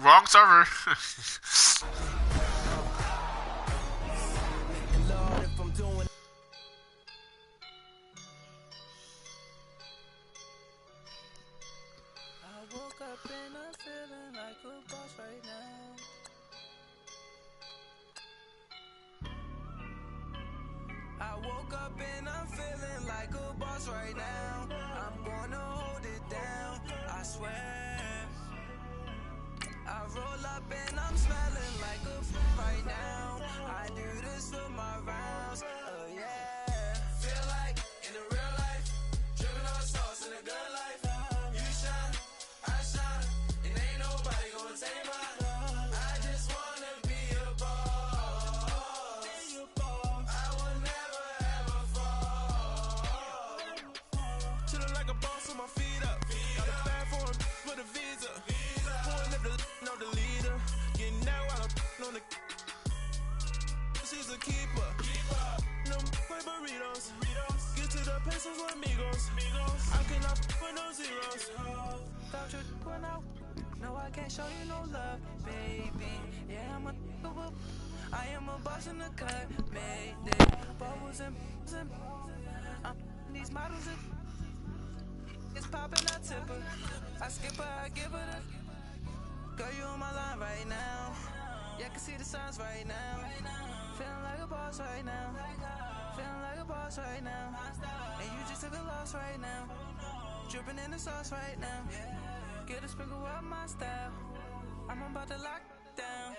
Wrong server. I woke up and I'm feeling like a boss right now. I'm gonna hold it down, I swear. I roll up and I'm smelling like a right now. I do this for my rounds, oh yeah. Feel like in the real life, dripping on sauce in a good life. You shine, I shine, and ain't nobody gonna take mine. I just wanna be a boss. I will never ever fall. Chillin' like a boss with my feet up. Got a bag for him with a visa. Pulling up the know the leader. Getting that while I'm on the. She's a keeper. No play burritos. Get to the pesos with amigos. I cannot with no zeros. Thought you going out. No, I can't show you no love, baby. Yeah, I am a boss in the cut. Made it. Bubbles and these models and it's popping, I tip her. I skip her, I give her the. Girl, you on my line right now. Yeah, I can see the signs right now. Feeling like a boss right now. Feeling like a boss right now. And you just took a loss right now. Dripping in the sauce right now. Get a sprinkle up my style. I'm about to lock down.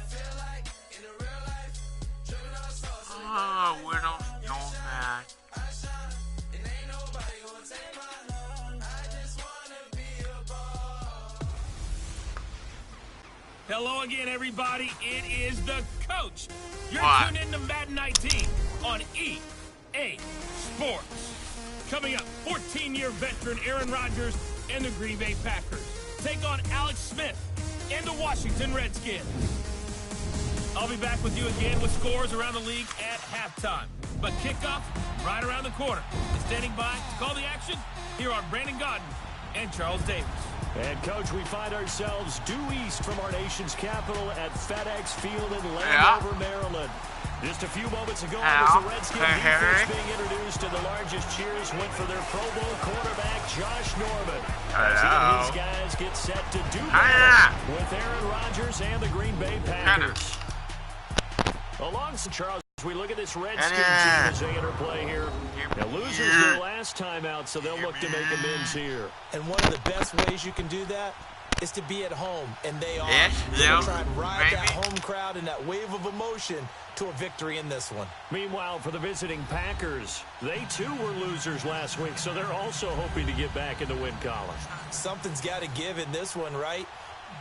Feel like in the real life. Dripping on sauce. Oh, Widow Nomad. I shine. And ain't nobody gonna take my love. I just wanna be a boss. Hello again, everybody. It is the coach. You're What? tuned in to Maden19 on EA Sports. Coming up, 14-year veteran Aaron Rodgers and the Green Bay Packers take on Alex Smith and the Washington Redskins. I'll be back with you again with scores around the league at halftime. But kickoff right around the corner. And standing by to call the action, here are Brandon Godden and Charles Davis. And, Coach, we find ourselves due east from our nation's capital at FedEx Field in Yeah. Landover, Maryland. Just a few moments ago, Yeah. as the Redskins Hey, defense Harry. being introduced, and the largest cheers went for their Pro Bowl quarterback, Josh Norman. Hello. As he and his guys get set to do Hiya. battle with Aaron Rodgers and the Green Bay Packers. Alongside Charles, as we look at this Redskins team as they interplay here. Now, losers their last time out, so they'll look to make amends here. And one of the best ways you can do that is to be at home, and they are. Yes, They're yeah, gonna try and ride that maybe. home crowd and that wave of emotion to a victory in this one. Meanwhile, for the visiting Packers, they too were losers last week, so they're also hoping to get back in the win column. Something's got to give in this one, right?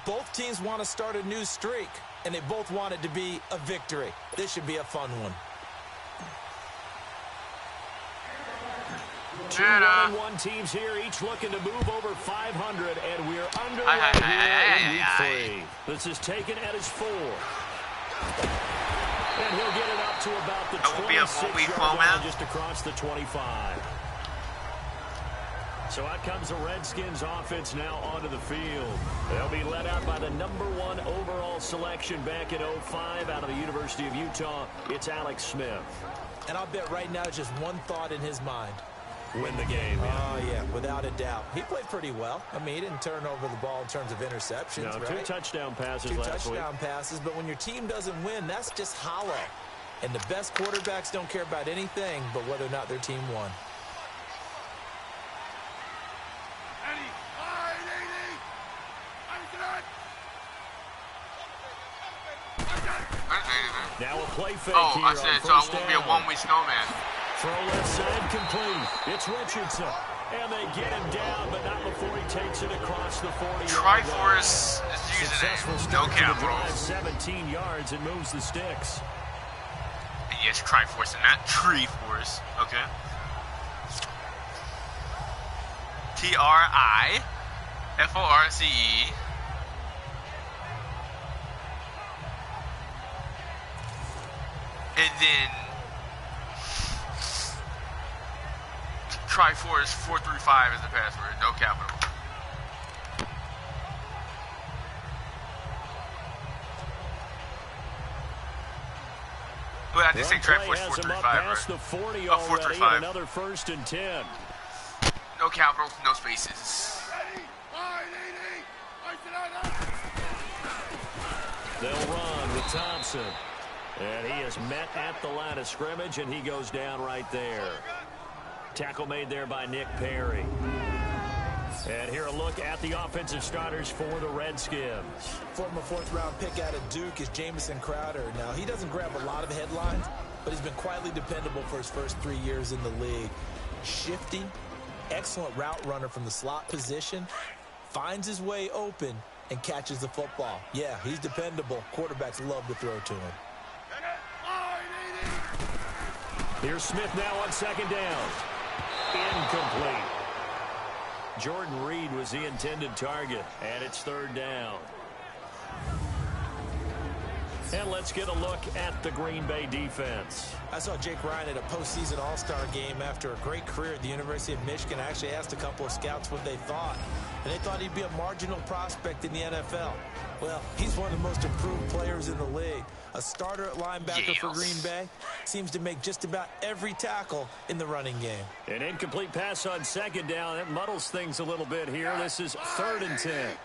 Both teams want to start a new streak, and they both want it to be a victory. This should be a fun one. Two 1-1 teams here, each looking to move over 500, and we're underway here in week 3. This is taken at his 4. And he'll get it up to about the 26-yard line, just across the 25. So out comes the Redskins offense now onto the field. They'll be led out by the #1 overall selection back in 05 out of the University of Utah. It's Alex Smith. And I'll bet right now just one thought in his mind. Win the game. Oh, yeah, without a doubt. He played pretty well. I mean, he didn't turn over the ball in terms of interceptions, No, right? 2 touchdown passes Two last week. touchdown passes, but when your team doesn't win, that's just hollow. And the best quarterbacks don't care about anything but whether or not their team won. Now a play fake Oh, here I said on so I first won't be a down. one-way snowman. Throw left side complete. It's Richardson. And they get him down, but not before he takes it across the 40-yard line. Triforce is using Successful it. No start to the count, bro. drive, 17 yards, and moves the sticks. Yes, Triforce and not Treeforce. Okay. Triforce. And then Triforce 435 is the password. No capital. Well, I did say Triforce 435, right? The 40 oh, 435. Another 1st and 10. No capitals, no spaces. They'll run with Thompson. And he is met at the line of scrimmage, and he goes down right there. Tackle made there by Nick Perry. And here a look at the offensive starters for the Redskins. Former 4th-round pick out of Duke is Jamison Crowder. Now, he doesn't grab a lot of headlines, but he's been quietly dependable for his first 3 years in the league. Shifty, excellent route runner from the slot position, finds his way open, and catches the football. Yeah, he's dependable. Quarterbacks love to throw to him. Here's Smith now on 2nd down. Incomplete. Jordan Reed was the intended target, and it's 3rd down. And let's get a look at the Green Bay defense. I saw Jake Ryan at a postseason All-Star game after a great career at the University of Michigan. I actually asked a couple of scouts what they thought, and they thought he'd be a marginal prospect in the NFL. Well, he's one of the most improved players in the league. A starter at linebacker for Green Bay. Seems to make just about every tackle in the running game. An incomplete pass on 2nd down. That muddles things a little bit here. This is 3rd and 10.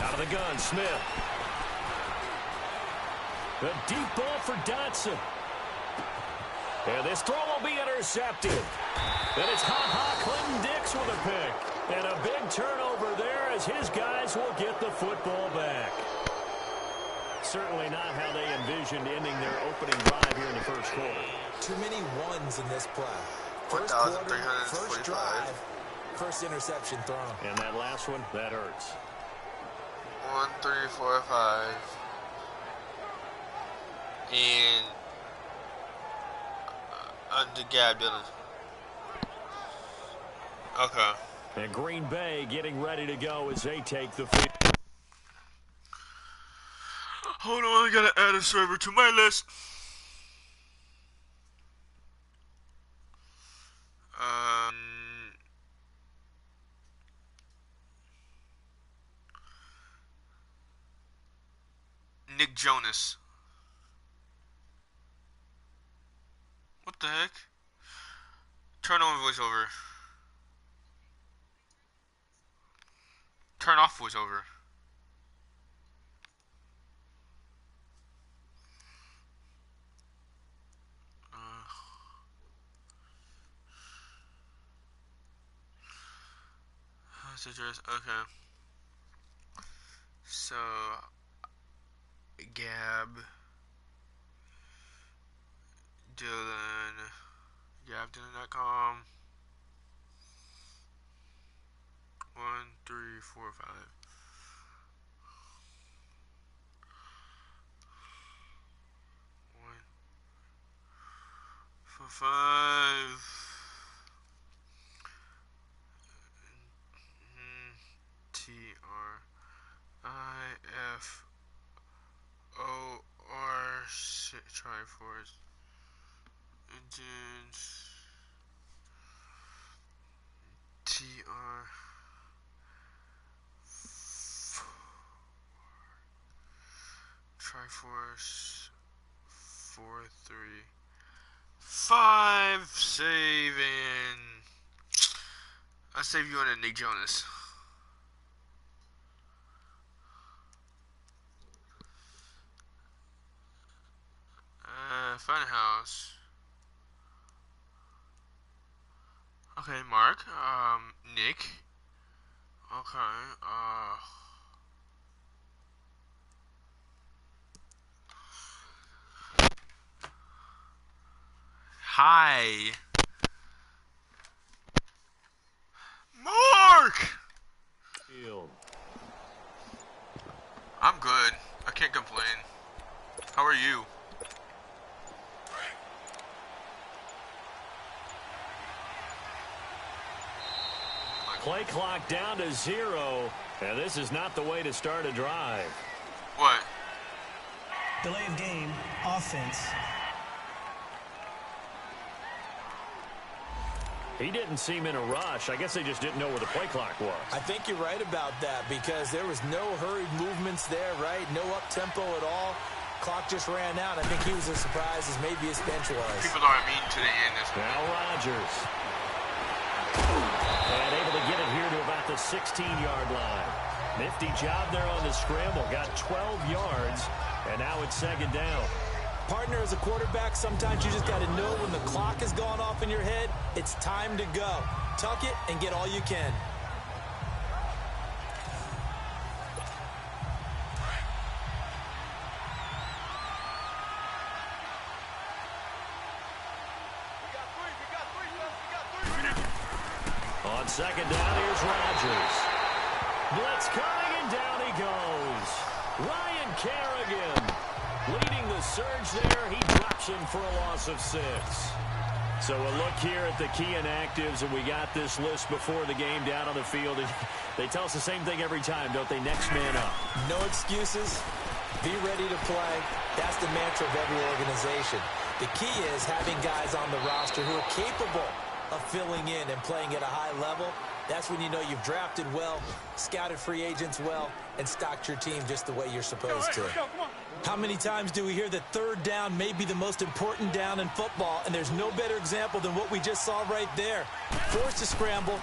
Out of the gun, Smith. A deep ball for Dotson. And this throw will be intercepted. And it's Clinton Dix with a pick. And a big turnover there as his guys will get the football back. Certainly not how they envisioned ending their opening drive here in the 1st quarter. Too many ones in this play. First quarter, first drive, first interception thrown. And that last one, that hurts. 1, 3, 4, 5. And under Gab Dylan. Okay. And Green Bay getting ready to go as they take the field. Hold on, I gotta add a server to my list. Nick Jonas. What the heck? Turn on voiceover. Turn off voiceover. Address. Okay. So Gab Dylan, GabDylan.com. 1, 3, 4, 5. 1, 4, 5. Triforce. Triforce. Triforce 4, 3, 5. Saving. I'll save you on a Nick Jonas. Funhouse. Okay, Mark. Nick. Okay. Hi. Mark! I'm good. I can't complain. How are you? Play clock down to 0, and this is not the way to start a drive. What? Delay of game, offense. He didn't seem in a rush. I guess they just didn't know where the play clock was. I think you're right about that because there was no hurried movements there, right? No up-tempo at all. Clock just ran out. I think he was as surprised as maybe his bench was. People aren't mean to the end. Now Rodgers. And able to get it here to about the 16-yard line. Nifty job there on the scramble. Got 12 yards, and now it's second down. Partner, as a quarterback, sometimes you just got to know when the clock has gone off in your head, it's time to go. Tuck it and get all you can. On second down, here's Rodgers. Blitz coming, and down he goes. Ryan Kerrigan leading the surge there. He drops him for a loss of 6. So a look here at the key inactives, and we got this list before the game down on the field. And they tell us the same thing every time, don't they? Next man up. No excuses. Be ready to play. That's the mantra of every organization. The key is having guys on the roster who are capable of filling in and playing at a high level. That's when you know you've drafted well, scouted free agents well, and stocked your team just the way you're supposed to. How many times do we hear that third down may be the most important down in football, and there's no better example than what we just saw right there. Forced to scramble,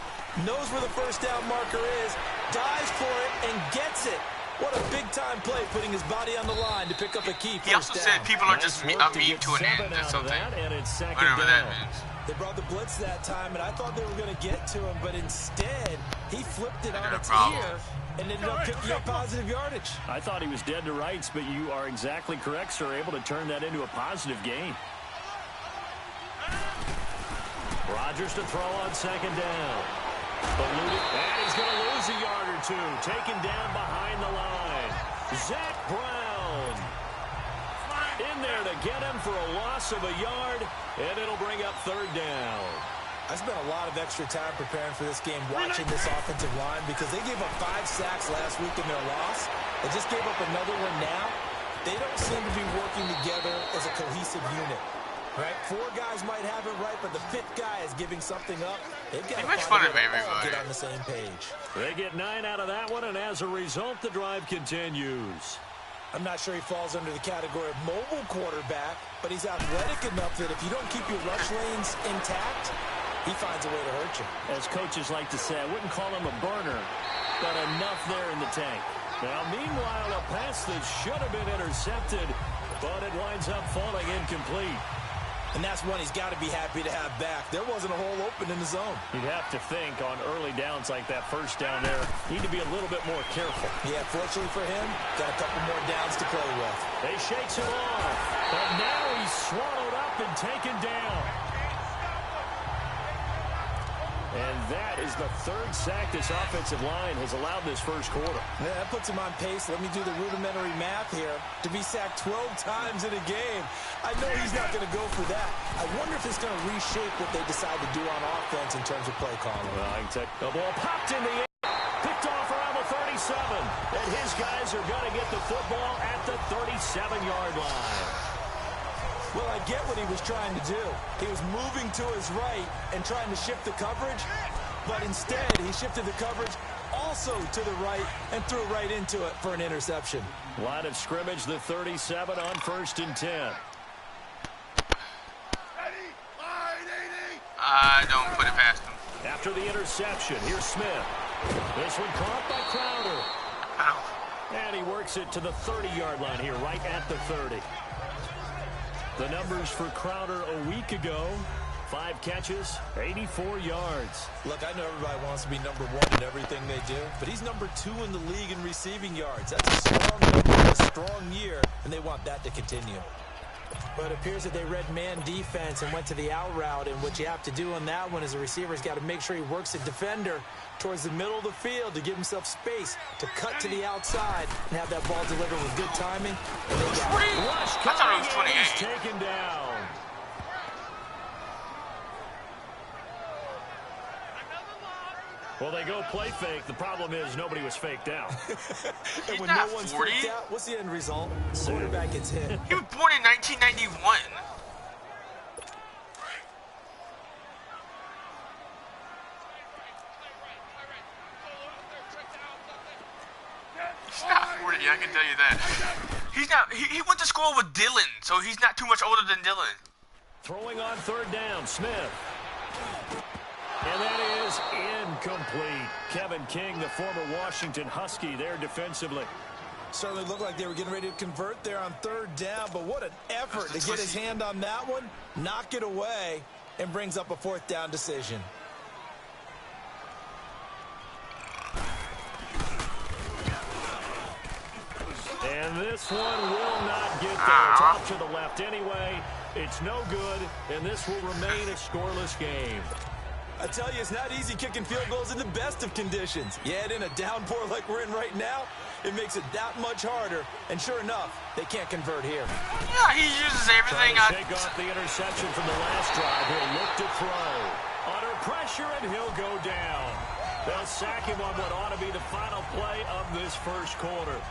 knows where the first down marker is, dives for it, and gets it. What a big-time play, putting his body on the line to pick up a key first down. He also said people are just mean to an end or something. Whatever that means. They brought the blitz that time, and I thought they were going to get to him, but instead, he flipped it on its ear and ended up picking up positive yardage. I thought he was dead to rights, but you are exactly correct, sir. Able to turn that into a positive gain. Rodgers to throw on second down. Eluded, and he's going to lose a yard or two. Taken down behind the line. Zach Brown in there to get him for a loss of a yard, and it'll bring up third down. I spent a lot of extra time preparing for this game, watching this offensive line, because they gave up 5 sacks last week in their loss. They just gave up another one now. They don't seem to be working together as a cohesive unit. Right? 4 guys might have it right, but the 5th guy is giving something up. They've got to find a way to get on the same page. They get 9 out of that one, and as a result, the drive continues. I'm not sure he falls under the category of mobile quarterback, but he's athletic enough that if you don't keep your rush lanes intact, he finds a way to hurt you. As coaches like to say, I wouldn't call him a burner, but enough there in the tank. Now, meanwhile, a pass that should have been intercepted, but it winds up falling incomplete. And that's one he's got to be happy to have back. There wasn't a hole open in the zone. You'd have to think on early downs like that first down there, need to be a little bit more careful. Yeah, fortunately for him, got a couple more downs to play with. They shakes him off, but now he's swallowed up and taken down. And that is the 3rd sack this offensive line has allowed this first quarter. Yeah, that puts him on pace. Let me do the rudimentary math here. To be sacked 12 times in a game, I know he's not going to go for that. I wonder if it's going to reshape what they decide to do on offense in terms of play calling. Well, I can take the ball popped in the air, picked off around the 37, and his guys are going to get the football at the 37-yard line. Well, I get what he was trying to do. He was moving to his right and trying to shift the coverage, but instead he shifted the coverage also to the right and threw right into it for an interception. Line of scrimmage, the 37 on 1st and 10. Don't put it past him. After the interception, here's Smith. This one caught by Crowder. Ow. And he works it to the 30-yard line here, right at the 30. The numbers for Crowder a week ago, 5 catches, 84 yards. Look, I know everybody wants to be number 1 in everything they do, but he's number 2 in the league in receiving yards. That's a strong number, a strong year, and they want that to continue. But it appears that they read man defense and went to the out route, and what you have to do on that one is the receiver's got to make sure he works the defender towards the middle of the field to give himself space to cut to the outside and have that ball delivered with good timing. And they got it. Rush I thought it was 28. Taken down. Well, they go play fake. The problem is nobody was faked out. And when not no one's 40. faked out, what's the end result? Quarterback gets hit. He was born in 1991. 40, I can tell you that. He's not. He went to school with Dylan, so he's not too much older than Dylan. Throwing on third down, Smith. And that is incomplete. Kevin King, the former Washington Husky, there defensively. Certainly looked like they were getting ready to convert there on third down, but what an effort to get his hand on that one, knock it away, and brings up a fourth down decision. And this one will not get there. It's off to the left anyway. It's no good, and this will remain a scoreless game. I tell you, it's not easy kicking field goals in the best of conditions. Yet in a downpour like we're in right now, it makes it that much harder. And sure enough, they can't convert here. Yeah, he uses everything. Take off the interception from the last drive. He'll look to throw. Under pressure, and he'll go down. They'll sack him on what ought to be the final play of this first quarter.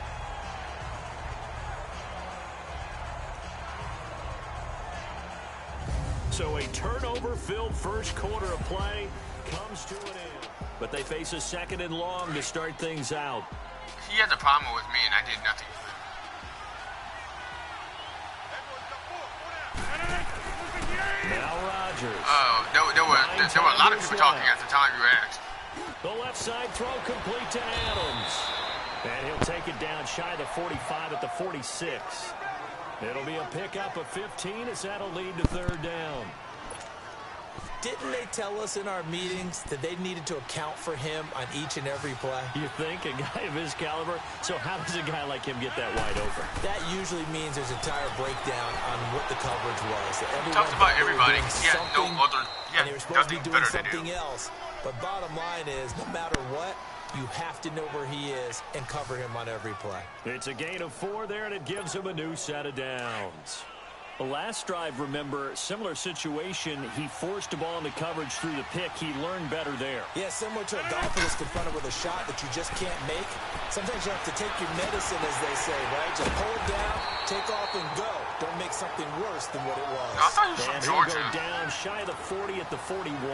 So a turnover-filled first quarter of play comes to an end. But they face a second and long to start things out. He has a problem with me, and I did nothing with him. Now Rodgers. Oh, there were a lot of people talking at the time you asked. The left side throw complete to Adams. And he'll take it down shy of the 45 at the 46. It'll be a pickup of 15 as that'll lead to third down. Didn't they tell us in our meetings that they needed to account for him on each and every play? You think? A guy of his caliber? So how does a guy like him get that wide open? That usually means there's a tire breakdown on what the coverage was. That Talks about everybody. Yeah, no other. Yeah, and they were supposed to be doing better something else. But bottom line is, no matter what, you have to know where he is and cover him on every play. It's a gain of 4 there, and it gives him a new set of downs. The last drive, remember, similar situation. He forced a ball into coverage through the pick. He learned better there. Yeah, similar to a golfer that's confronted with a shot that you just can't make. Sometimes you have to take your medicine, as they say, right? Just pull it down, take off, and go. Don't make something worse than what it was. I thought he was from And Georgia. he'll go down shy of the 40 at the 41.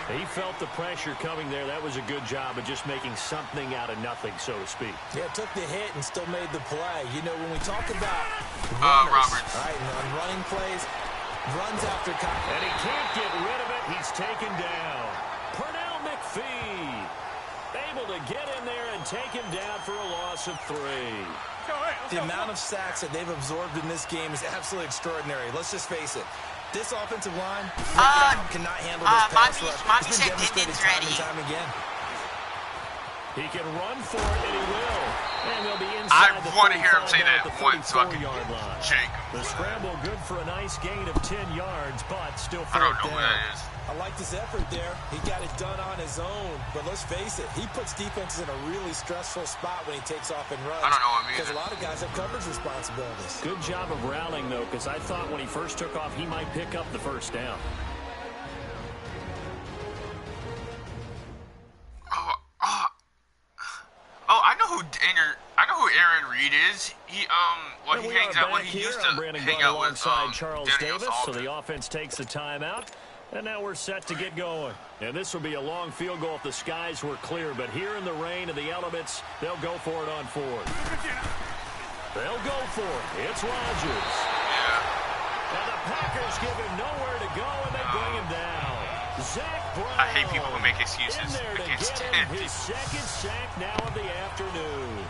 He felt the pressure coming there. That was a good job of just making something out of nothing, so to speak. Yeah, took the hit and still made the play. You know, when we talk about runners, right, and on running plays, runs after contact. And he can't get rid of it. He's taken down. Pernell McPhee able to get in there and take him down for a loss of 3. The amount of sacks that they've absorbed in this game is absolutely extraordinary. Let's just face it. This offensive line cannot handle this pass rush. It's been demonstrated time and time again. He can run for it, and he will. And they'll be inside the 45 I want to hear him say that at the once so I can 44-yard line. shake. The scramble good for a nice gain of 10 yards, but still I don't fourth know what down. that is. I like this effort there. He got it done on his own. But let's face it, he puts defenses in a really stressful spot when he takes off and runs. I don't know what I mean. Because a lot of guys have coverage responsibilities. Good job of rallying, though, because I thought when he first took off, he might pick up the first down. I know who Aaron Reed is. He hangs out when he used to hang out with Charles Daniel Davis. So Salter. the offense takes the timeout, and now we're set to get going. And this will be a long field goal if the skies were clear. But here in the rain and the elements, they'll go for it on 4. They'll go for it. It's Rodgers. Yeah. And the Packers give him nowhere to go, and they bring him down. Zach Brown. I hate people who make excuses. In there I to can't get stand him his people. second sack now of the afternoon.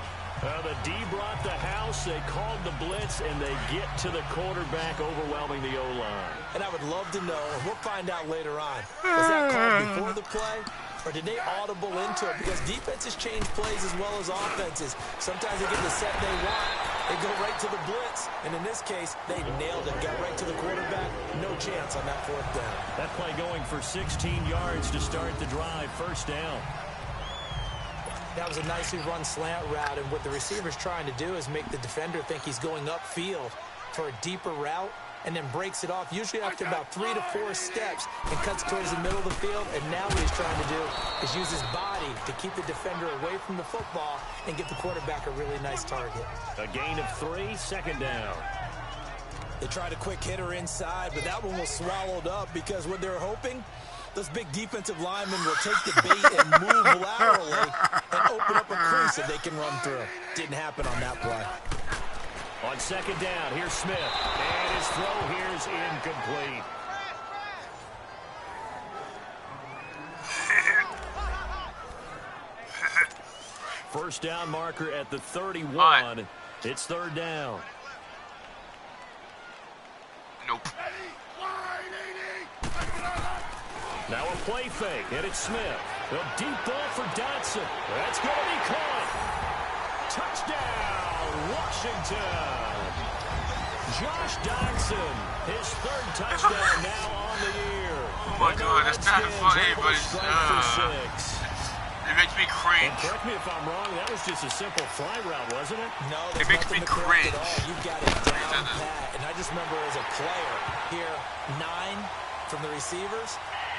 The D brought the house. They called the blitz, and they get to the quarterback, overwhelming the O-line. And I would love to know, and we'll find out later on, was that called before the play, or did they audible into it? Because defenses change plays as well as offenses. Sometimes they get the set they want. They go right to the blitz. And in this case, they nailed it. Got right to the quarterback. No chance on that fourth down. That play going for 16 yards to start the drive. First down. That was a nicely run slant route, and what the receiver's trying to do is make the defender think he's going upfield for a deeper route, and then breaks it off, usually after about 3 to 4 steps, and cuts towards the middle of the field. And now what he's trying to do is use his body to keep the defender away from the football and get the quarterback a really nice target. A gain of 3, second down. They tried a quick hitter inside, but that one was swallowed up because what they were hoping Those big defensive linemen will take the bait and move laterally and open up a crease that they can run through. Didn't happen on that play. On second down, here's Smith. And his throw here is incomplete. First down marker at the 31. It's third down. Nope. Now a play fake, and it's Smith. A deep ball for Dotson. That's going to be caught. Touchdown, Washington. Josh Dotson, his third touchdown now on the year. Oh my God, that's not funny, but it makes me cringe. And correct me if I'm wrong, that was just a simple fly route, wasn't it? No, it makes me cringe. You got it down pat. And I just remember as a player here, 9 from the receivers.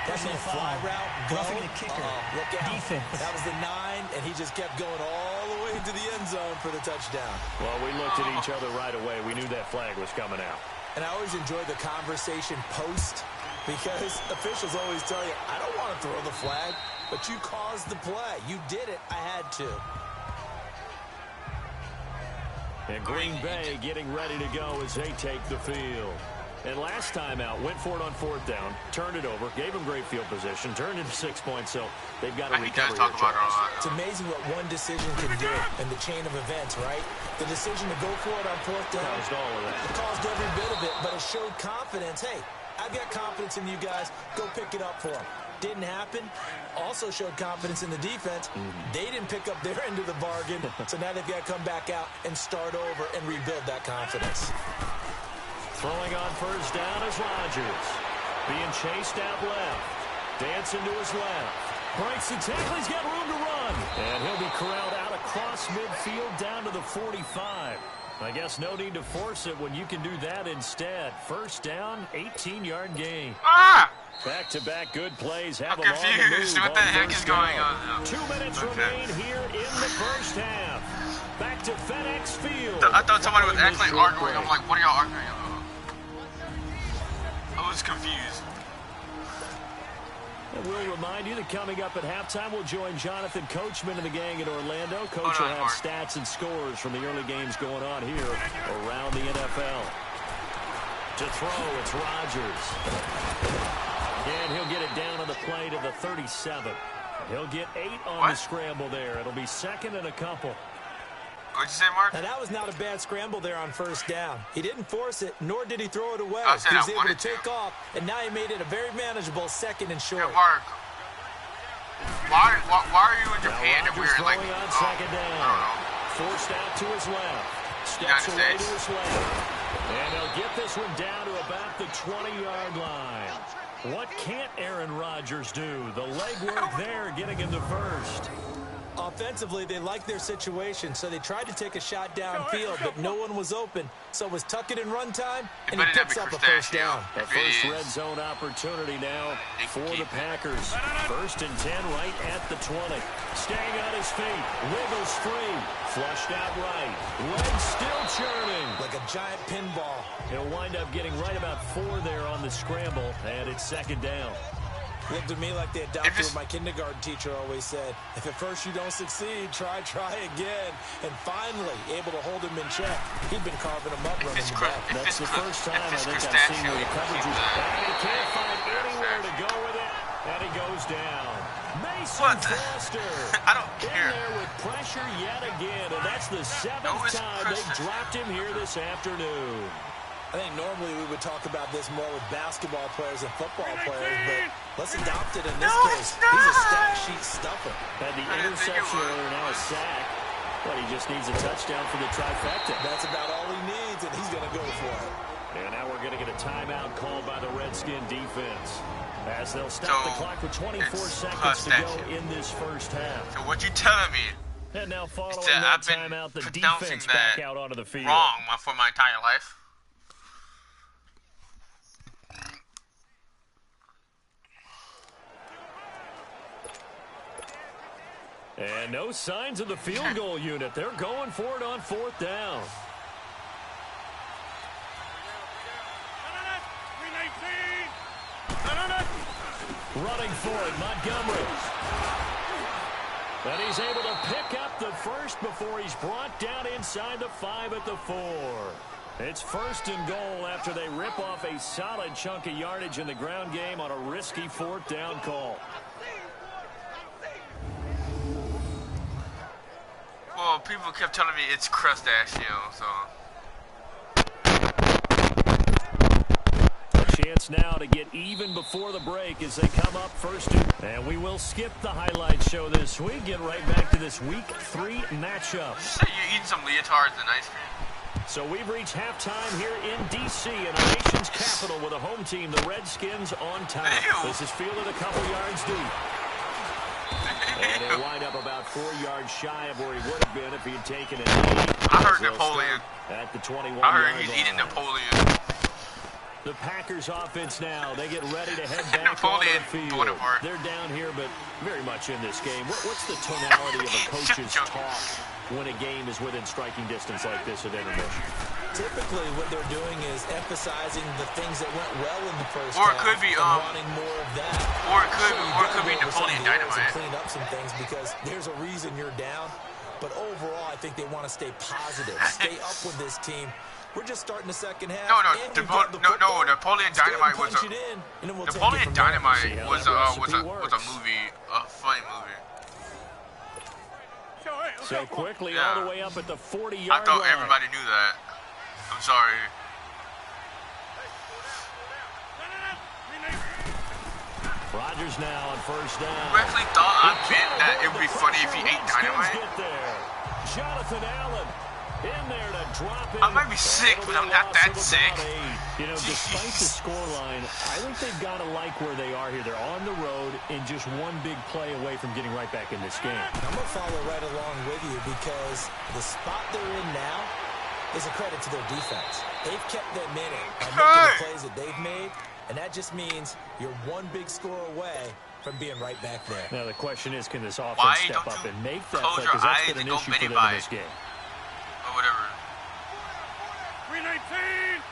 That's a fly route. Roughing the kicker. Look out. Defense. That was the 9, and he just kept going all the way into the end zone for the touchdown. Well, we looked at each other right away. We knew that flag was coming out. And I always enjoy the conversation post because officials always tell you, I don't want to throw the flag, but you caused the play. You did it. I had to. And Green Bay getting ready to go as they take the field. And last time out, went for it on fourth down, turned it over, gave them great field position, turned into 6 points, so they've got to recover here, Charles. It's amazing what one decision can do in the chain of events, right? The decision to go for it on fourth down. Caused all of that. It caused every bit of it, but it showed confidence. Hey, I've got confidence in you guys. Go pick it up for them. Didn't happen. Also showed confidence in the defense. They didn't pick up their end of the bargain, so now they've got to come back out and start over and rebuild that confidence. Throwing on first down is Rodgers. Being chased out left. Dancing to his left. Breaks the tackle. He's got room to run. And he'll be corralled out across midfield down to the 45. I guess no need to force it when you can do that instead. First down, 18-yard gain. Back-to-back good plays. Have I'm confused. What the heck is going on? 2 minutes remain here in the first half. Back to FedEx Field. I thought somebody was actually arguing. I'm like, what are y'all arguing about? I was confused. And we'll remind you that coming up at halftime, we'll join Jonathan Coachman and the gang in Orlando. Coach will have stats and scores from the early games going on here around the NFL. To throw, it's Rodgers. And he'll get it down on the play to the 37. He'll get 8 on the scramble there. It'll be second and a couple. What'd you say, Mark? And that was not a bad scramble there on first down. He didn't force it, nor did he throw it away. He was able to take off, and now he made it a very manageable second and short. Hey, Mark. Why are you in Japan if we're like on second down? Forced out to his left. Steps away to his left. And he'll get this one down to about the 20-yard line. What can't Aaron Rodgers do? The legwork there getting him to first. Offensively, they liked their situation, so they tried to take a shot downfield, but no one was open. So it was tuck it and run time, and he picks up a first down. A first red zone opportunity now for the Packers. First and 10 right at the 20. Staying on his feet, wiggles free, flushed out right. Legs still churning. Like a giant pinball. He'll wind up getting right about 4 there on the scramble, and it's second down. Looked at me like the adopter of my kindergarten teacher always said, if at first you don't succeed, try again. And finally, able to hold him in check. He'd been carving him up running the back. That's the first time I think I've seen where the coverage is back. He can't find anywhere to go with it, and he goes down. Mason Foster I don't care. In there with pressure yet again, and that's the 7th time they've dropped him here this afternoon. I think normally we would talk about this more with basketball players and football players, but let's adopt it in this case. He's a stat sheet stuffer. Had the interception earlier, now a sack. But he just needs a touchdown for the trifecta. That's about all he needs, and he's going to go for it. And now we're going to get a timeout called by the Redskin defense, as they'll stop the clock with 24 seconds to go in this first half. So what you telling me? And now following that timeout, the defense back out onto the field. Wrong for my entire life. And no signs of the field goal unit. They're going for it on fourth down. Running for it, Montgomery. And he's able to pick up the first before he's brought down inside the 5 at the 4. It's 1st and goal after they rip off a solid chunk of yardage in the ground game on a risky 4th down call. Well, people kept telling me it's crustachio, so. Chance now to get even before the break as they come up 1st. And we will skip the highlight show this week. Get right back to this Week 3 matchup. So you're eating some leotards and ice cream? So we've reached halftime here in D.C. in our nation's capital with a home team, the Redskins, on top. Ew. This is fielded a couple yards deep. And he'll wind up about 4 yards shy of where he would have been if he had taken it. I heard Napoleon. At the 21 I heard he's eating Napoleon. The Packers offense now, they get ready to head back Napoleon on the field. Bonaparte. They're down here, but very much in this game. What's the tonality of a coach's talk when a game is within striking distance like this at intermission? Typically, what they're doing is emphasizing the things that went well in the first Or it half could be, and wanting more of that. Or it could be be Napoleon Dynamite. Clean up some things because there's a reason you're down. But overall, I think they want to stay positive, stay up with this team. We're just starting the second half. No, Napoleon Dynamite was a Napoleon Dynamite was a movie, a funny movie. So quickly all the way up at the 40-yard line. I thought everybody knew that. I'm sorry. Rodgers now on 1st down. You actually thought I meant that it would be funny if he ate dynamite? Jonathan Allen in there to drop in. I might be sick, but I'm not that sick. You know, despite the scoreline, I think they've got to like where they are here. They're on the road and just one big play away from getting right back in this game. I'm going to follow right along with you because the spot they're in now is a credit to their defense. They've kept them in it by making the plays that they've made, and that just means you're one big score away from being right back there. Now, the question is, can this offense step up and make that play? Because that's been an issue for them in this game. Or whatever. 319!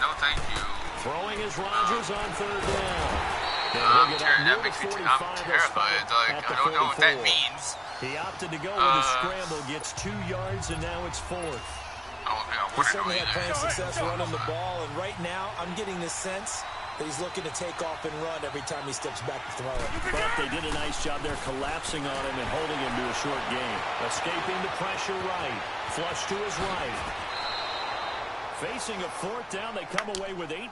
No thank you. Throwing is Rodgers on 3rd down. That makes me I'm terrified. Like, I don't know what that means. He opted to go with a scramble, gets 2 yards, and now it's 4th. I don't think I He want to certainly know had plenty of success running the ball, and right now I'm getting this sense that he's looking to take off and run every time he steps back to throw it. But they did a nice job there collapsing on him and holding him to a short game. Escaping the pressure right. Flush to his right. Facing a 4th down, they come away with 18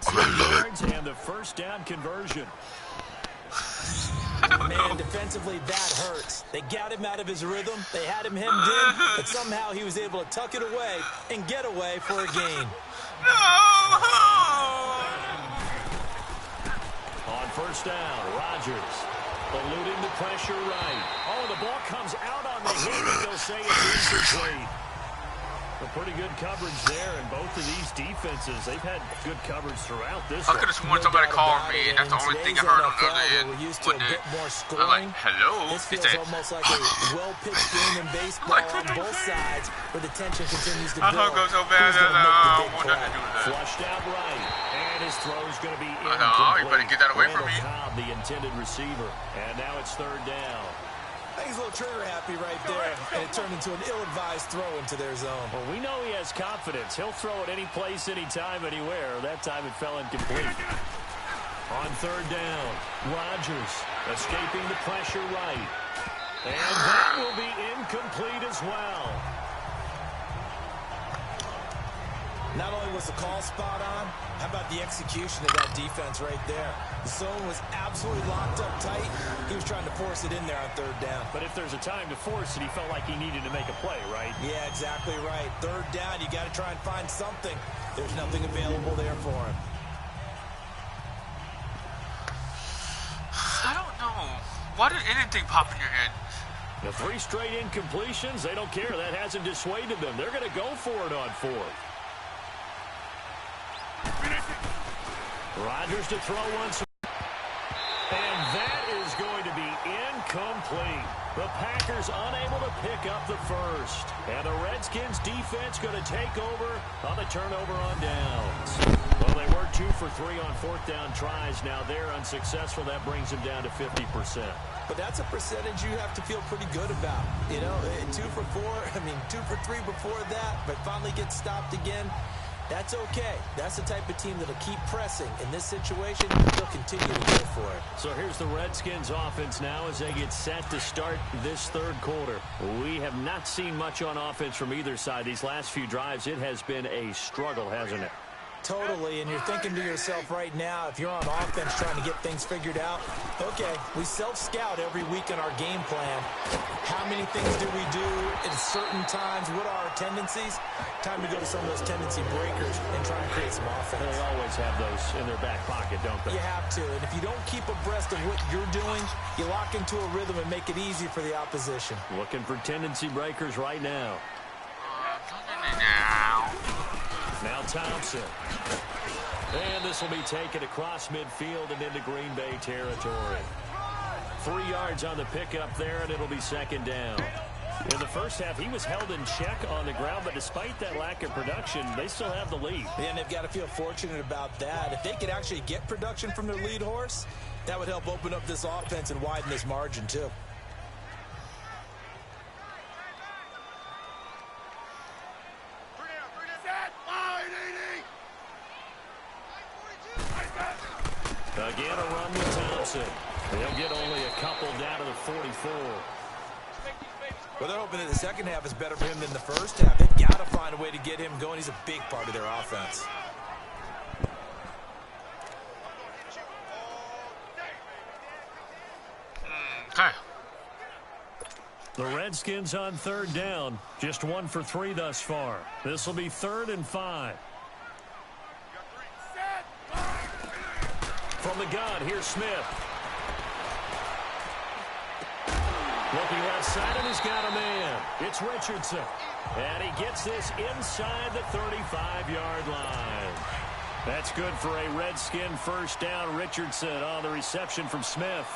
yards and the 1st down conversion. Man, defensively, that hurts. They got him out of his rhythm. They had him hemmed in, but somehow he was able to tuck it away and get away for a gain. On 1st down, Rodgers eluding the pressure right. Oh, the ball comes out on the hit, but they'll say it's incomplete. A pretty good coverage there, and both of these defenses, they've had good coverage throughout this. I could have sworn somebody called me, and that's the only thing I heard on the other end. We're used to a bit more I'm scoring. like, hello? This feels almost like a well-pitched game in baseball on both sides, where the tension continues to build. I thought it goes so bad that I want nothing to do with that. Flushed out right, and his throw's going to be you better get that away from me. Cobb, the intended receiver, and now it's 3rd down. I think he's a little trigger happy right there, and it turned into an ill-advised throw into their zone. Well, we know he has confidence. He'll throw it any place, anytime, anywhere. That time it fell incomplete. On 3rd down, Rodgers escaping the pressure right. And that will be incomplete as well. Not only was the call spot on, how about the execution of that defense right there? The zone was absolutely locked up tight. He was trying to force it in there on 3rd down. But if there's a time to force it, he felt like he needed to make a play, right? Yeah, exactly right. 3rd down, you got to try and find something. There's nothing available there for him. I don't know. Why did anything pop in your head? The 3 straight incompletions, they don't care. That hasn't dissuaded them. They're going to go for it on 4th. Rodgers to throw once. And that is going to be incomplete. The Packers unable to pick up the 1st. And the Redskins defense going to take over on the turnover on downs. Well, they were 2 for 3 on 4th down tries. Now they're unsuccessful. That brings them down to 50%. But that's a percentage you have to feel pretty good about. You know, 2 for 4, 2 for 3 before that, but finally get stopped again. That's okay. That's the type of team that'll keep pressing. In this situation, they'll continue to go for it. So here's the Redskins offense now as they get set to start this third quarter. We have not seen much on offense from either side. These last few drives, it has been a struggle, hasn't it? Totally, and you're thinking to yourself right now, if you're on offense trying to get things figured out, okay, we self-scout every week in our game plan. How many things do we do at certain times? What are our tendencies? Time to go to some of those tendency breakers and try and create some offense. They always have those in their back pocket, don't they? You have to, and if you don't keep abreast of what you're doing, you lock into a rhythm and make it easy for the opposition. Looking for tendency breakers right now. Now Thompson. And this will be taken across midfield and into Green Bay territory. 3 yards on the pickup there, and it'll be 2nd down. In the first half, he was held in check on the ground, but despite that lack of production, they still have the lead. And they've got to feel fortunate about that. If they could actually get production from their lead horse, that would help open up this offense and widen this margin, too. Again, a run with Thompson. They'll get only a couple down to the 44. Well, they're hoping that the second half is better for him than the first half. They've got to find a way to get him going. He's a big part of their offense. Okay. The Redskins on 3rd down. Just 1 for 3 thus far. This will be 3rd and 5. From the gun, here's Smith. Looking left side, and he's got a man. It's Richardson. And he gets this inside the 35-yard line. That's good for a Redskin 1st down. Richardson on the reception from Smith.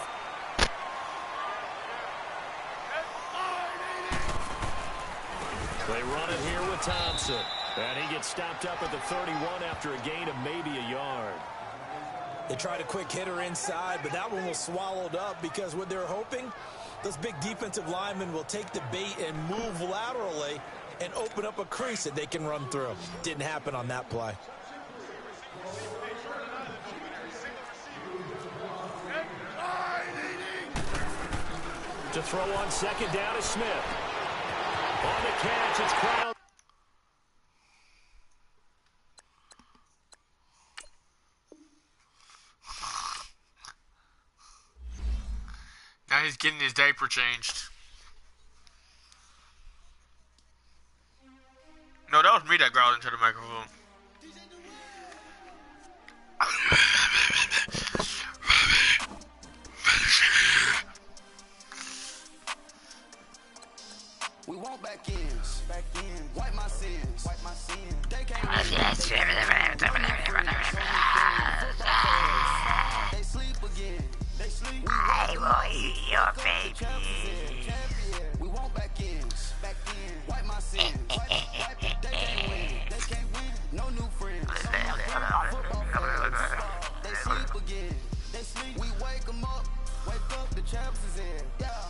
They run it here with Thompson. And he gets stopped up at the 31 after a gain of maybe a yard. They tried a quick hitter inside, but that one was swallowed up because what they're hoping, those big defensive linemen will take the bait and move laterally and open up a crease that they can run through. Didn't happen on that play. To throw on 2nd down is Smith. On the catch, it's Crowd. Now he's getting his diaper changed. No, that was me that growled into the microphone. We want back ends. Wipe my sins. They can't They sleep again. I will eat your baby. We want back ends. Wipe my sins. They can't win. No new friends. They sleep again. We wake them up. Wake up, the champs is in. Yeah.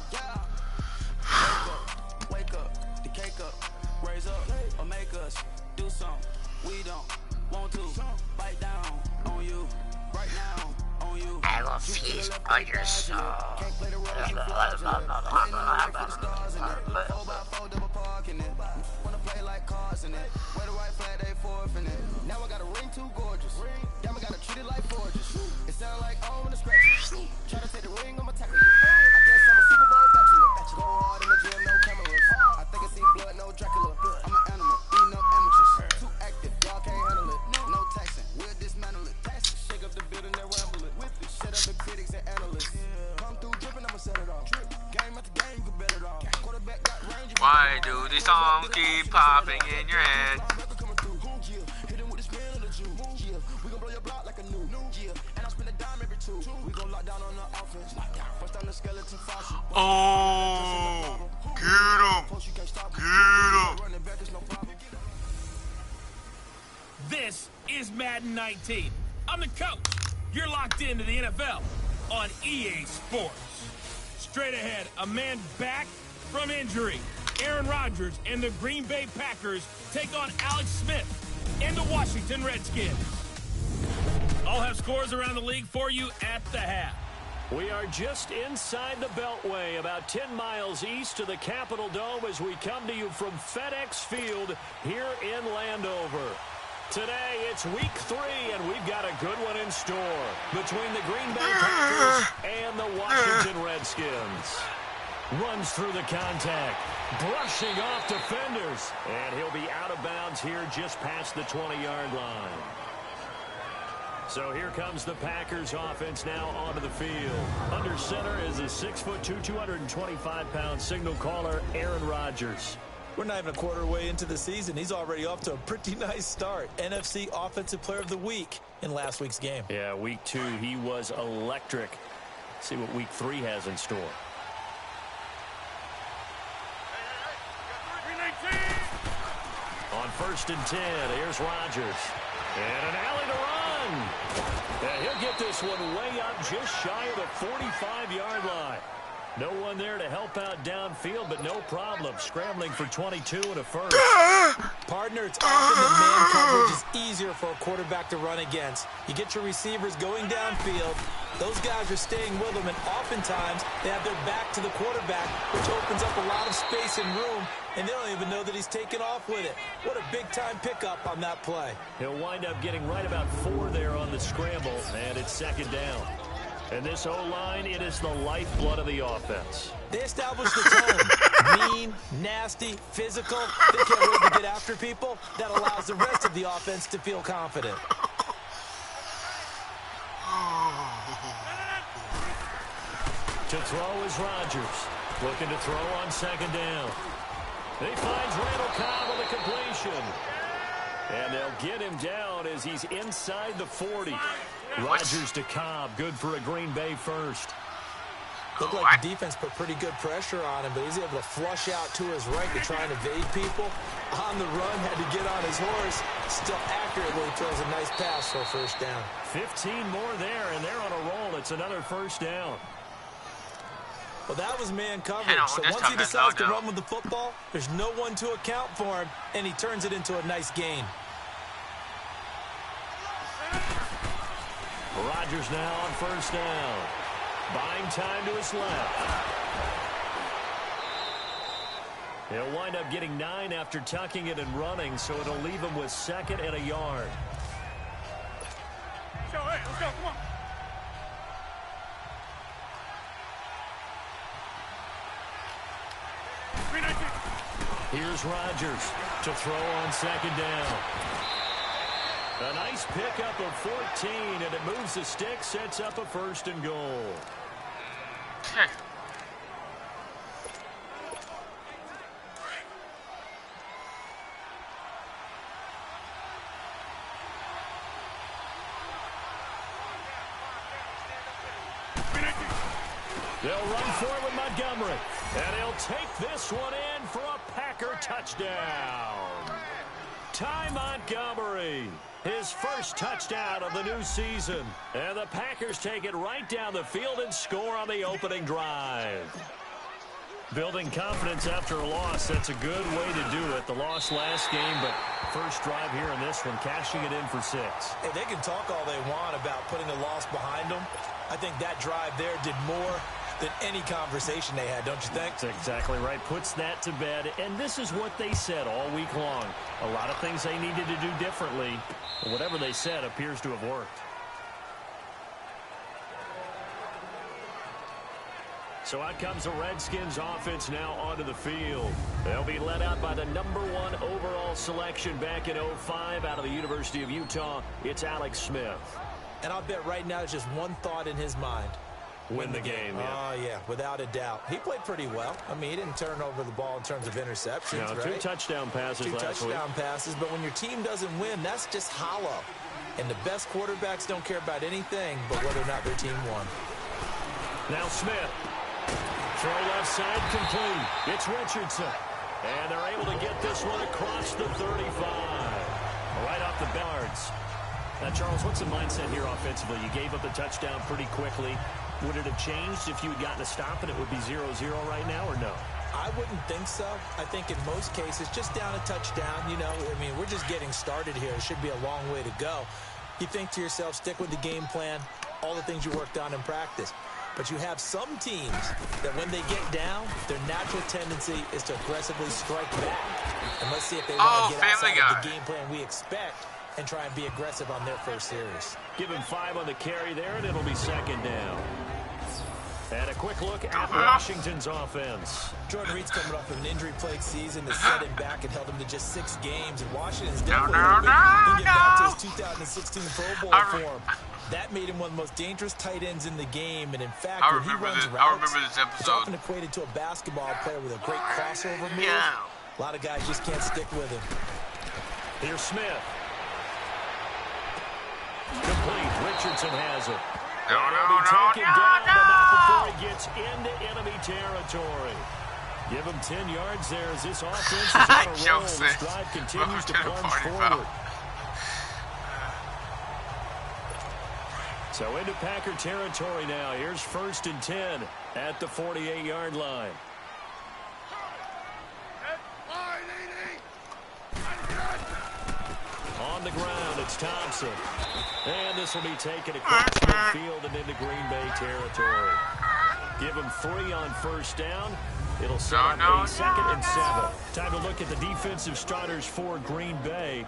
Wake up, the cake up, raise up, or make us do something we don't want to. Bite down on you, right now on you. I will feast on your soul. Can't play the role you flaws in it. Ain't no life for the stars in it. 4x4 double park in it. Wanna play like cars in it. Wear the white flag, they forfeit it. Now I got a ring too gorgeous. Damn, I gotta treat it like forges. It sound like oh in the scratches. Try to take the ring, I'ma tackle you. I guess I'm a Super Bowl bachelor. Go hard in the gym, no cameras. I think I see blood, no Dracula. I'm an animal, eating up amateurs. Too active, y'all can't handle it. No taxing, we'll dismantle it. Shake up the building and ramble it. Shut up the critics and analysts. Come through dripping, I'ma set it off. Game after game, you can bet it off. Quarterback got range. Why do these songs keep popping in your head? Hit him with the spin of the Jew. We gon' blow your block like a new. And I spend a dime every 2. We gon' lock down on the offense. First on the skeleton fossil. Oh, get him. This is Madden 19. I'm the coach. You're locked into the NFL on EA Sports. Straight ahead, a man back from injury. Aaron Rodgers and the Green Bay Packers take on Alex Smith and the Washington Redskins. I'll have scores around the league for you at the half. We are just inside the Beltway, about 10 miles east of the Capitol Dome as we come to you from FedEx Field here in Landover. Today, it's week 3, and we've got a good one in store between the Green Bay Packers and the Washington Redskins. Runs through the contact, brushing off defenders, and he'll be out of bounds here just past the 20-yard line. So here comes the Packers offense now onto the field. Under center is a 6'2", 225-pound signal caller, Aaron Rodgers. We're not even a quarter way into the season. He's already off to a pretty nice start. NFC Offensive Player of the Week in last week's game. Yeah, week 2, he was electric. See what week 3 has in store. On 1st and 10, here's Rodgers. And an alley to run. And he'll get this one way up just shy of the 45-yard line. No one there to help out downfield, but no problem. Scrambling for 22 and a first. Partner, it's often the man coverage is easier for a quarterback to run against. You get your receivers going downfield. Those guys are staying with them, and oftentimes they have their back to the quarterback, which opens up a lot of space and room, and they don't even know that he's taken off with it. What a big-time pickup on that play. He'll wind up getting right about 4 there on the scramble, and it's 2nd down. And this O-line, it is the lifeblood of the offense. They established the tone. Mean, nasty, physical. They can't wait to get after people. That allows the rest of the offense to feel confident. To throw is Rodgers. Looking to throw on 2nd down. He finds Randall Cobb on the completion. And they'll get him down as he's inside the 40. Rodgers to Cobb, good for a Green Bay first. Looked like the defense put pretty good pressure on him, but he's able to flush out to his right to try and evade people. On the run, had to get on his horse. Still accurately throws a nice pass for a 1st down. 15 more there, and they're on a roll. It's another 1st down. Well, that was man coverage. So once he decides to run with the football, there's no one to account for him, and he turns it into a nice gain. Rodgers now on 1st down. Buying time to his left. He'll wind up getting 9 after tucking it and running, so it'll leave him with 2nd and a yard. Let's go, come on. Here's Rodgers to throw on 2nd down. A nice pickup of 14, and it moves the stick, sets up a 1st and goal. They'll run for it with Montgomery, and he'll take this one in for a Packer touchdown. Ty Montgomery, his first touchdown of the new season. And the Packers take it right down the field and score on the opening drive. Building confidence after a loss, that's a good way to do it. The loss last game, but first drive here in this one, cashing it in for 6. Hey, they can talk all they want about putting a loss behind them. I think that drive there did more than any conversation they had, don't you think? That's exactly right. Puts that to bed. And this is what they said all week long. A lot of things they needed to do differently. But whatever they said appears to have worked. So out comes the Redskins offense now onto the field. They'll be led out by the #1 overall selection back in 2005 out of the University of Utah. It's Alex Smith. And I'll bet right now there's just one thought in his mind. Win the game, yeah. Oh, yeah, without a doubt. He played pretty well. I mean, he didn't turn over the ball in terms of interceptions, no, right? 2 touchdown passes last week. 2 touchdown passes, but when your team doesn't win, that's just hollow. And the best quarterbacks don't care about anything but whether or not their team won. Now Smith. Throw left side complete. It's Richardson. And they're able to get this one across the 35. Right off the guards. Now, Charles, what's the mindset here offensively? You gave up the touchdown pretty quickly. Would it have changed if you had gotten a stop and it would be 0-0 right now, or no? I wouldn't think so. I think in most cases, just down a touchdown, you know, I mean, we're just getting started here. It should be a long way to go. You think to yourself, stick with the game plan, all the things you worked on in practice. But you have some teams that when they get down, their natural tendency is to aggressively strike back. And let's see if they want to get outside of the game plan we expect and try and be aggressive on their first series. Give him 5 on the carry there, and it'll be second down. And a quick look at Washington's offense. Jordan Reed's coming off of an injury-plagued season that set him back and held him to just 6 games. And Washington's definitely hoping he can get back to his 2016 Pro Bowl form. That made him one of the most dangerous tight ends in the game. And in fact, when he runs routes, it's often equated to a basketball player with a great crossover move. A lot of guys just can't stick with him. Here's Smith. Complete. Richardson has it. Taken down, but not before he gets into enemy territory. Give him 10 yards there as this offense is on a roll. This drive continues to plunge forward. So into Packer territory now. Here's 1st and 10 at the 48-yard line. On the ground, it's Thompson. And this will be taken across midfield and into Green Bay territory. Give him 3 on 1st down. It'll set up a 2nd and 7. Time to look at the defensive starters for Green Bay.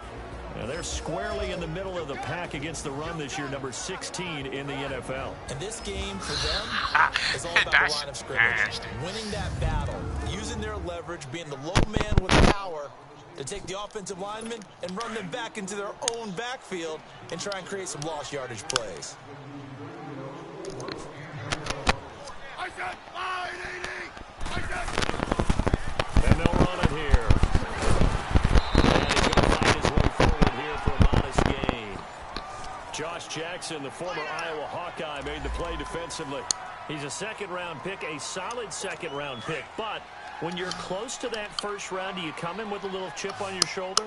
Now they're squarely in the middle of the pack against the run this year, number 16 in the NFL. And this game for them is all about the line of scrimmage. Winning that battle, using their leverage, being the low man with power to take the offensive linemen and run them back into their own backfield and try and create some lost yardage plays. And they'll run it here. And he's going to find his way forward here for a modest gain. Josh Jackson, the former Iowa Hawkeye, made the play defensively. He's a 2nd-round pick, a solid 2nd-round pick, but when you're close to that 1st round, do you come in with a little chip on your shoulder?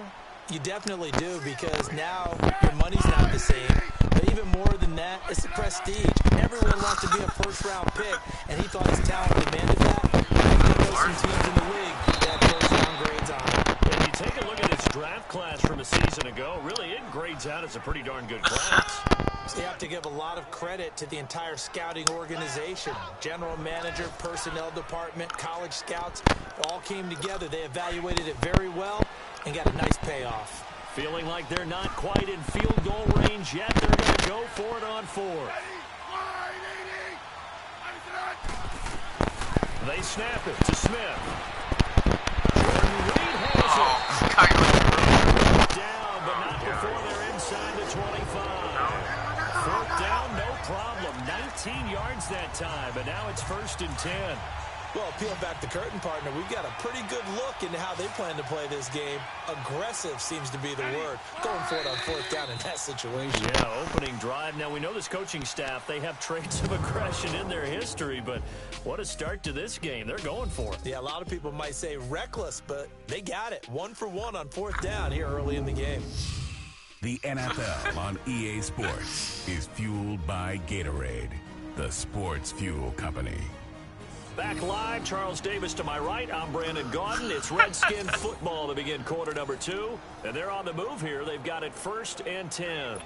You definitely do, because now your money's not the same. But even more than that, it's the prestige. Everyone wants to be a 1st-round pick, and he thought his talent demanded that. There are some teams in the league that 1st-round grades on him. And you take a look at his draft class from a season ago, really it grades out as a pretty darn good class. So you have to give a lot of credit to the entire scouting organization. General manager, personnel department, college scouts, all came together. They evaluated it very well and got a nice payoff. Feeling like they're not quite in field goal range yet. They're going to go for it on 4th. They snap it to Smith. Jordan Reed has it. Down, but not before they're inside the 25. 4th down, no problem. 19 yards that time, but now it's 1st and 10. Well, peel back the curtain, partner. We've got a pretty good look into how they plan to play this game. Aggressive seems to be the word. Going for it on 4th down in that situation. Yeah, opening drive. Now, we know this coaching staff, they have traits of aggression in their history, but what a start to this game. They're going for it. Yeah, a lot of people might say reckless, but they got it. 1 for 1 on 4th down here early in the game. The NFL on EA Sports is fueled by Gatorade, the sports fuel company. Back live, Charles Davis to my right. I'm Brandon Gaudin. It's Redskin football to begin quarter number 2. And they're on the move here. They've got it 1st and 10.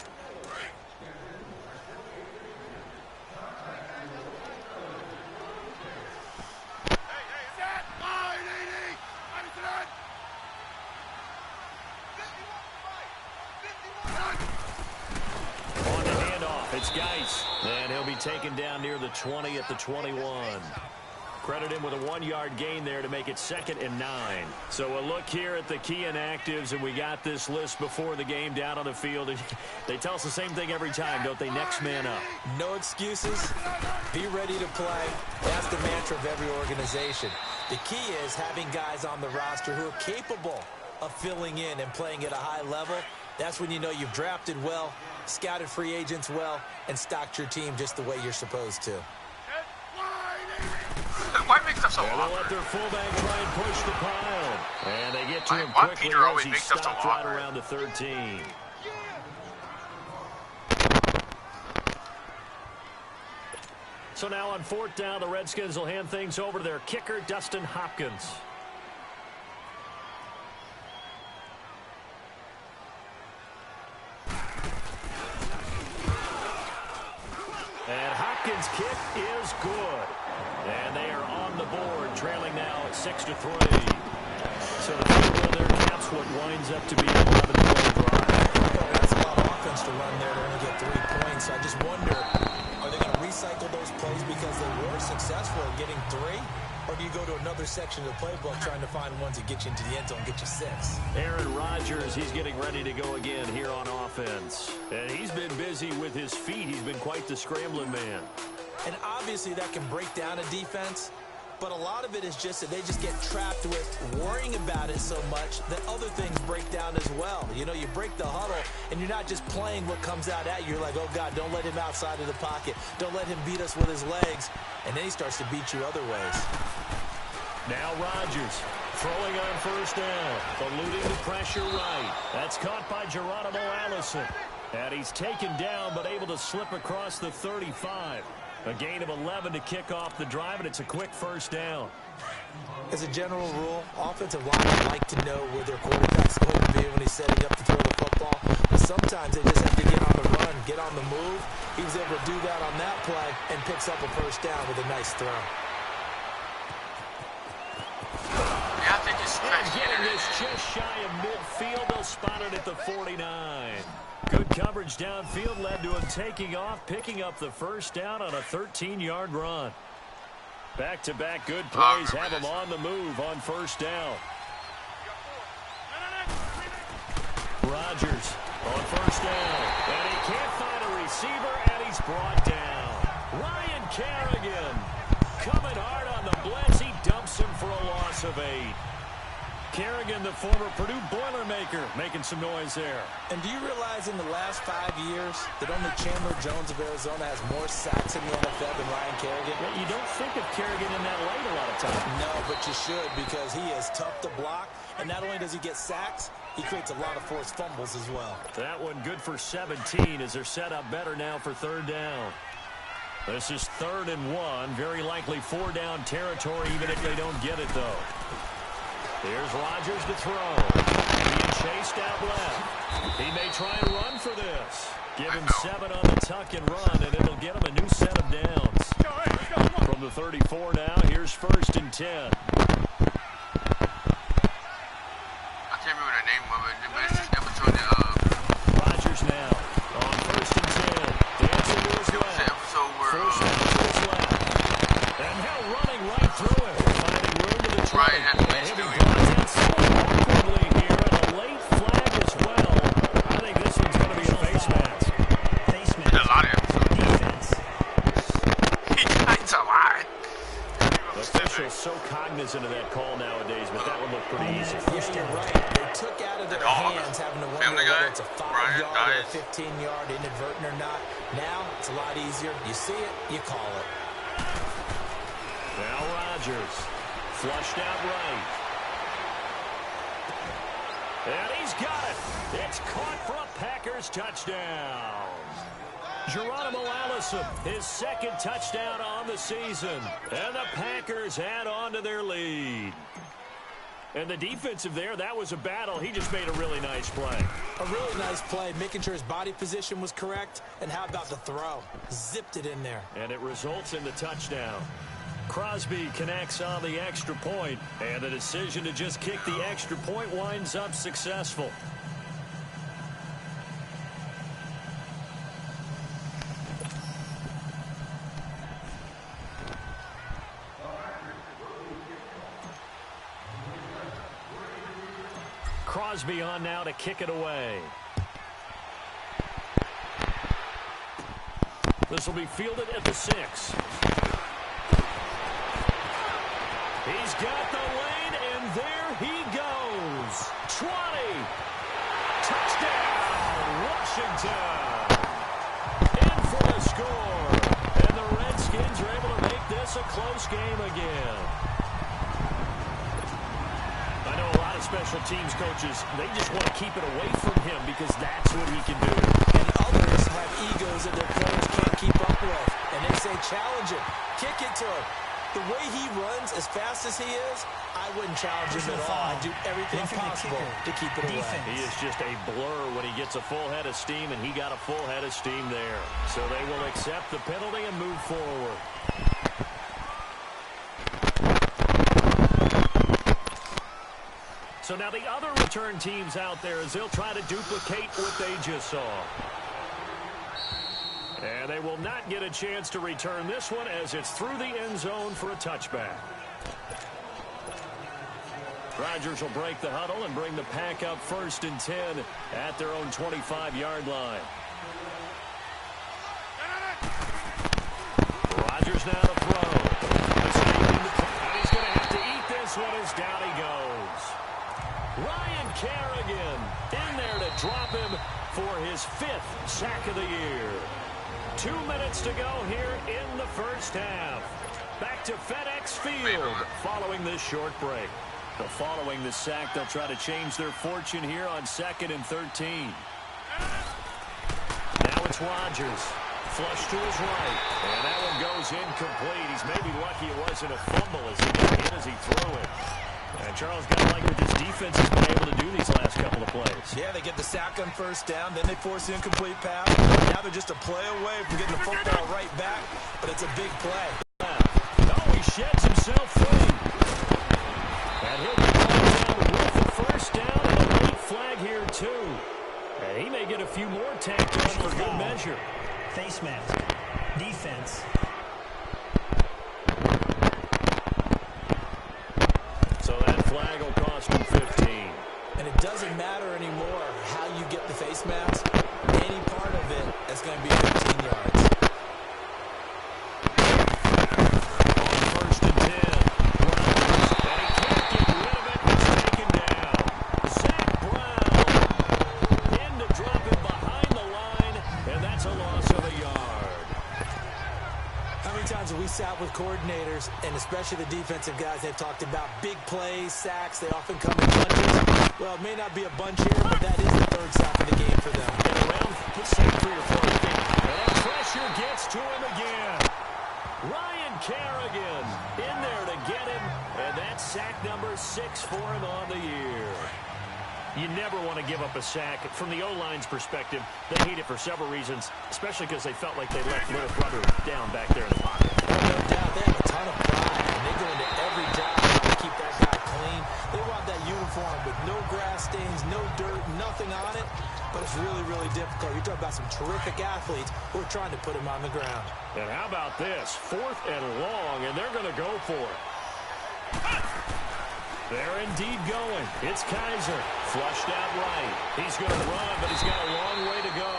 On the handoff, it's Geis. And he'll be taken down near the 20 at the 21. Credit him with a 1-yard gain there to make it 2nd and 9. So a look here at the key inactives, and we got this list before the game down on the field. They tell us the same thing every time, don't they? Next man up. No excuses. Be ready to play. That's the mantra of every organization. The key is having guys on the roster who are capable of filling in and playing at a high level. That's when you know you've drafted well, scouted free agents well, and stocked your team just the way you're supposed to. Why make stuff so They'll awkward? let their fullback try and push the pile. And they get to him Why quickly Peter as always he makes stuff so stopped right awkward? around the 13. So now on 4th down, the Redskins will hand things over to their kicker, Dustin Hopkins. And Hopkins' kick is good. And they are on the board, trailing now at 6-3. So the field goal there caps what winds up to be an 11-play drive. Well, that's a lot of offense to run there to only get 3 points. I just wonder, are they going to recycle those plays because they were successful at getting 3? Or do you go to another section of the playbook trying to find ones that get you into the end zone, get you 6? Aaron Rodgers, he's getting ready to go again here on offense. And he's been busy with his feet. He's been quite the scrambling man. And obviously that can break down a defense, but a lot of it is just that they just get trapped with worrying about it so much that other things break down as well. You know, you break the huddle, and you're not just playing what comes out at you. You're like, oh, God, don't let him outside of the pocket. Don't let him beat us with his legs. And then he starts to beat you other ways. Now Rodgers throwing on 1st down, eluding the pressure right. That's caught by Geronimo Allison. And he's taken down, but able to slip across the 35. A gain of 11 to kick off the drive, and it's a quick 1st down. As a general rule, offensive linemen like to know where their quarterback's going to be when he's setting up to throw the football. But sometimes they just have to get on the run, get on the move. He was able to do that on that play and picks up a 1st down with a nice throw. Yeah, I think it's getting this just shy of midfield. They'll spot it at the 49. Good coverage downfield led to him taking off, picking up the 1st down on a 13-yard run. Back-to-back good plays have him on the move on 1st down. Rodgers on 1st down. And he can't find a receiver, and he's brought down. Ryan Kerrigan coming hard on the blitz. He dumps him for a loss of 8. Kerrigan, the former Purdue Boilermaker, making some noise there. And do you realize in the last 5 years that only Chandler Jones of Arizona has more sacks in the NFL than Ryan Kerrigan? Well, you don't think of Kerrigan in that light a lot of times. No, but you should, because he is tough to block. And not only does he get sacks, he creates a lot of forced fumbles as well. That one good for 17 as they're set up better now for 3rd down. This is 3rd and 1. Very likely 4-down territory, even if they don't get it, though. Here's Rodgers to throw. Being chased out left. He may try and run for this. Give him 7 on the tuck and run, and it'll get him a new set of downs. From the 34 now, here's 1st and 10. I can't remember the name of it, but it's just episode of Rodgers now on 1st and 10. Dancing to his left. Episode where Full step to his left. And now running right through it. Finding room to the 20. Right at the bench, Awkwardly here, and a late flag as well. I think this one's going to be a face mask. Face mask. A lot of episodes. Defense. It's a lot. The official's so cognizant of that call nowadays, but that one looked pretty easy. Yeah, you're right. They took out of their hands having to wonder whether it's a 5-yard or a 15-yard, inadvertent or not. Now, it's a lot easier. You see it, you call it. Now Rodgers. Flushed out right. And he's got it. It's caught for a Packers touchdown. Geronimo Allison, his 2nd touchdown on the season. And the Packers add on to their lead. And the defensive there, that was a battle. He just made a really nice play. A really nice play, making sure his body position was correct. And how about the throw? Zipped it in there. And it results in the touchdown. Crosby connects on the extra point, and the decision to just kick the extra point winds up successful. Crosby on now to kick it away. This will be fielded at the 6. He's got the lane, and there he goes. 20. Touchdown, Washington. In for the score. And the Redskins are able to make this a close game again. I know a lot of special teams coaches, they just want to keep it away from him because that's what he can do. And others have egos that their players can't keep up with. And they say, challenge him. Kick it to him. The way he runs, as fast as he is, I wouldn't challenge him at all. I'd do everything possible to keep it away. He is just a blur when he gets a full head of steam, and he got a full head of steam there. So they will accept the penalty and move forward. So now the other return teams out there as they'll try to duplicate what they just saw. And they will not get a chance to return this one as it's through the end zone for a touchback. Rodgers will break the huddle and bring the pack up 1st and 10 at their own 25-yard line. Rodgers now to throw. And he's going to have to eat this one as down he goes. Ryan Kerrigan in there to drop him for his 5th sack of the year. 2 minutes to go here in the first half. Back to FedEx Field following this short break. But following the sack, they'll try to change their fortune here on 2nd and 13. Now it's Rodgers. Flush to his right. And that one goes incomplete. He's maybe lucky it wasn't a fumble as he got hit as he threw it. And Charles got to like what this defense has been able to do these last couple of plays. Yeah, they get the sack on 1st down, then they force an incomplete pass. Now they're just a play away from getting the football right back, but it's a big play. Oh, he sheds himself free. And he'll be brought down with the 1st down and a late flag here, too. And he may get a few more tacked on for good measure. Face mask. Defense. So that flag will cost him 15. And it doesn't matter anymore how you get the face mask. Any part of it is going to be 15 yards. On 1st and 10. And he can't get rid of it. It's taken down. Zach Brown in to drop him behind the line, and that's a loss of a yard. How many times have we sat with coordinators, and especially the defensive guys, they've talked about big plays, sacks, they often come in bunches. Well, it may not be a bunch here, but that is the 3rd sack of the game for them. And around, let's say 3 or 4 of them. And that pressure gets to him again. Ryan Kerrigan in there to get him, and that's sack number 6 for him on the year. You never want to give up a sack. From the O-line's perspective, they hate it for several reasons, especially because they felt like they left little brother down back there in the pocket. No doubt, they have a ton of pride, and they go into every job to keep that guy clean. They want that uniform with no grass stains, no dirt, nothing on it, but it's really, really difficult. You're talking about some terrific athletes who are trying to put him on the ground. And how about this? 4th and long, and they're going to go for it. They're indeed going. It's Kaiser. Flushed out right. He's going to run, but he's got a long way to go.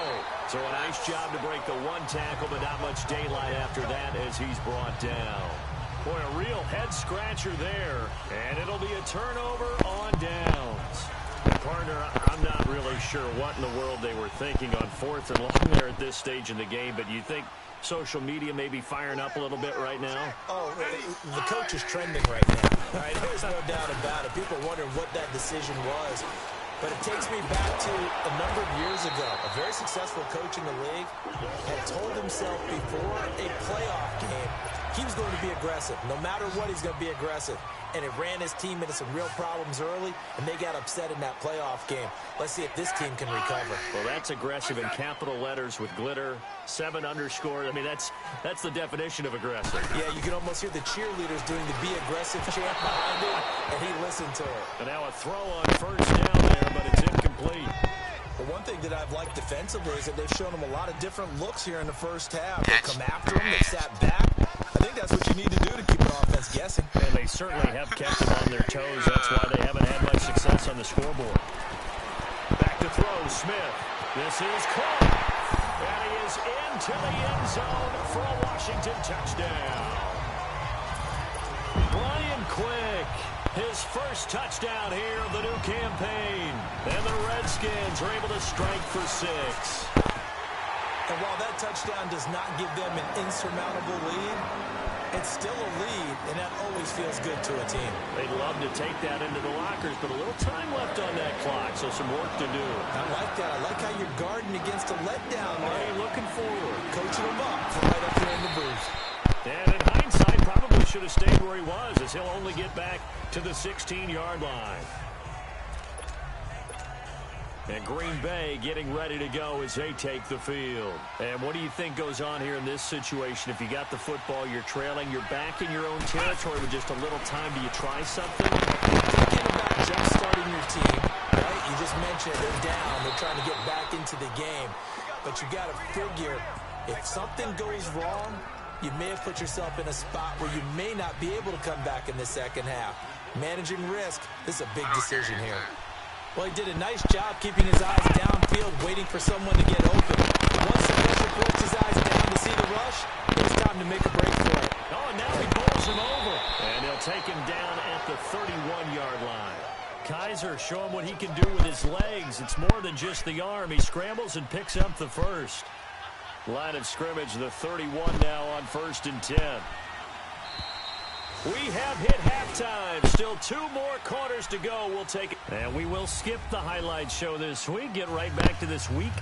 So a nice job to break the 1 tackle, but not much daylight after that as he's brought down. Boy, a real head-scratcher there. And it'll be a turnover on downs. Partner, I'm not really sure what in the world they were thinking on 4th and long there at this stage in the game, but you think social media may be firing up a little bit right now? Oh, the coach is trending right now. All right, there's no doubt about it. People are wondering what that decision was. But it takes me back to a number of years ago. A very successful coach in the league had told himself before a playoff game he was going to be aggressive. No matter what, he's going to be aggressive. And it ran his team into some real problems early, and they got upset in that playoff game. Let's see if this team can recover. Well, that's aggressive in capital letters with glitter, 7 underscore. I mean, that's the definition of aggressive. Yeah, you can almost hear the cheerleaders doing the be aggressive chant behind it, and he listened to it. And now a throw on 1st down there, but it's incomplete. But one thing that I've liked defensively is that they've shown him a lot of different looks here in the first half. They come after him, they sat back. I think that's what you need to do to keep an offense guessing. And they certainly have kept them on their toes. That's why they haven't had much success on the scoreboard. Back to throw, Smith. This is caught. And he is into the end zone for a Washington touchdown. Brian Quick, his first touchdown here of the new campaign. And the Redskins are able to strike for 6. And while that touchdown does not give them an insurmountable lead, it's still a lead, and that always feels good to a team. They'd love to take that into the lockers, but a little time left on that clock. so some work to do. I like that. I like how you're guarding against a letdown. Hey, looking forward. Coaching him up from right up there in the booth. And in hindsight, probably should have stayed where he was, as he'll only get back to the 16-yard line. And Green Bay getting ready to go as they take the field. And what do you think goes on here in this situation? If you got the football, you're trailing, you're back in your own territory with just a little time. Do you try something? Thinking about jump-starting your team, right? You just mentioned they're down. They're trying to get back into the game. But you got to figure, if something goes wrong, you may have put yourself in a spot where you may not be able to come back in the second half. Managing risk, this is a big decision here. Well, he did a nice job keeping his eyes downfield, waiting for someone to get open. Once the rusher puts his eyes down to see the rush, it's time to make a break for it. Oh, and now he bowls him over. And he'll take him down at the 31-yard line. Kaiser show him what he can do with his legs. It's more than just the arm. He scrambles and picks up the first. Line of scrimmage, the 31 now on 1st and 10. We have hit halftime. Still 2 more quarters to go. We'll take it. And we will skip the highlight show this week. Get right back to this week